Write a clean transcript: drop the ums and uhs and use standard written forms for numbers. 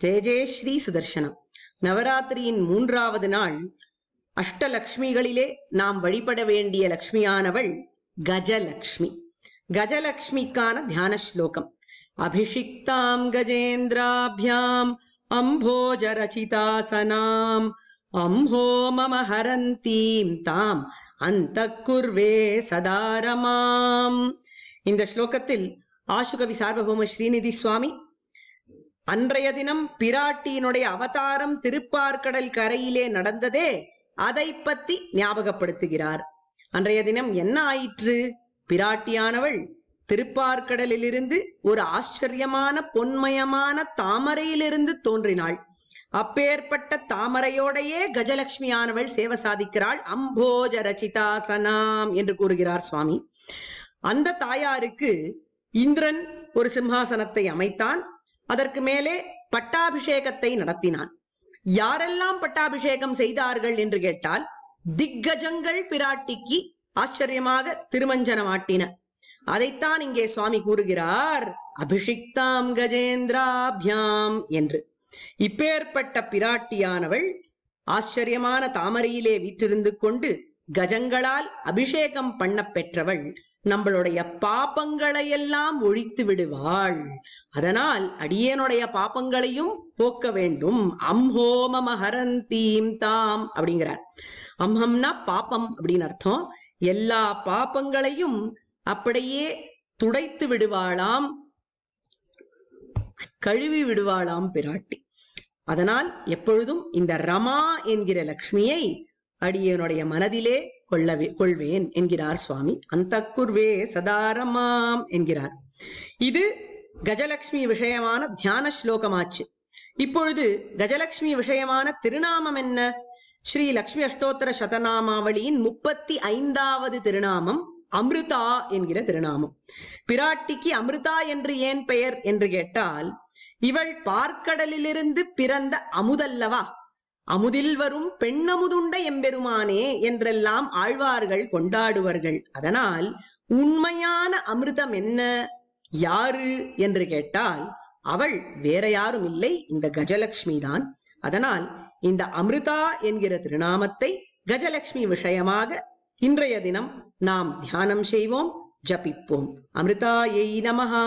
ஜெய ஜெய ஸ்ரீ சுதர்சனம். நவராத்திரியின் 3வது நாள் அஷ்டலக்ஷ்மிகளிலே நாம் வழிபட வேண்டிய லக்ஷ்மியானவள் கஜலக்ஷ்மி. கஜலக்ஷ்மிக்கான தியான ஸ்லோகம். அபிஷிக்தாம் கஜேந்திராபியாம் அம்போஜரசிதாசனாம் அம்போ மம ஹரந்தீம் தாம் அந்தக்குர்வே சதாரமாம். இந்த ஸ்லோகத்தில் ஆசுகவி சார்வபௌம ஸ்ரீநிதி சுவாமி அன்றைய தினம் பிராட்டியினுடைய அவதாரம் திருப்பார்கடல் கரையிலே நடந்ததே அதை பத்தி ஞாபகப்படுத்துகிறார். அன்றைய தினம் என்ன ஆயிற்று? பிராட்டியானவள் திருப்பார்கடலிலிருந்து ஒரு ஆச்சரியமான பொன்மயமான தாமரையிலிருந்து தோன்றினாள். அப்பேற்பட்ட தாமரையோடையே கஜலட்சுமியானவள் சேவை சாதிக்கிறாள். அம்போஜ ரச்சிதாசனாம் என்று கூறுகிறார் சுவாமி. அந்த தாயாருக்கு இந்திரன் ஒரு சிம்ஹாசனத்தை அமைத்தான். அதற்கு மேலே பட்டாபிஷேகத்தை நடத்தினான். யாரெல்லாம் பட்டாபிஷேகம் செய்தார்கள் என்று கேட்டால் திக்கஜங்கள் பிராட்டிக்கு ஆச்சரியமாக திருமஞ்சனம் ஆட்டின. அதைத்தான் இங்கே சுவாமி கூறுகிறார், அபிஷிக்தாம் கஜேந்திராபியாம் என்று. இப்பேற்பட்ட பிராட்டியானவள் ஆச்சரியமான தாமரையிலே வீற்றிருந்து கொண்டு கஜங்களால் அபிஷேகம் பண்ண பெற்றவள் நம்மளுடைய பாபங்களை எல்லாம் ஒழித்து விடுவாள். அதனால் அடியேனுடைய பாபங்களையும் போக்க வேண்டும். அம்ஹோம ஹரந்தீம் தாம் அப்படிங்கிறார். அம்ஹம்னா பாப்பம் அப்படின்னு அர்த்தம். எல்லா பாப்பங்களையும் அப்படியே துடைத்து விடுவாளாம், கழுவி விடுவாளாம் பிராட்டி. அதனால் எப்பொழுதும் இந்த ரமா என்கிற லக்ஷ்மியை அடியனுடைய மனதிலே கொள்வேன் என்கிறார் சுவாமி. அந்தக்குர்வே சதாரமாம் என்கிறார். இது கஜலட்சுமி விஷயமான தியான ஸ்லோகமாச்சு. இப்பொழுது கஜலட்சுமி விஷயமான திருநாமம் என்ன? ஸ்ரீ லக்ஷ்மி அஷ்டோத்தர சதநாமாவளியின் 35வது திருநாமம் அமிர்தா என்கிற திருநாமம். பிராட்டிக்கு அமிர்தா என்று ஏன் பெயர் என்று கேட்டால், இவள் பார்க்கடலிலிருந்து பிறந்த அமுதல்லவா. அமுதில் வரும் பெண்ணமுதுண்ட எம்பெருமானே என்றெல்லாம் ஆழ்வார்கள் கொண்டாடுவார்கள். அதனால் உண்மையான அமிர்தம் என்ன, யாரு என்று கேட்டால் அவள் வேற யாரும் இல்லை, இந்த கஜலட்சுமி தான். அதனால் இந்த அமிர்தா என்கிற திருநாமத்தை கஜலட்சுமி விஷயமாக இன்றைய தினம் நாம் தியானம் செய்வோம், ஜபிப்போம். அமிர்தாயை நமஹா.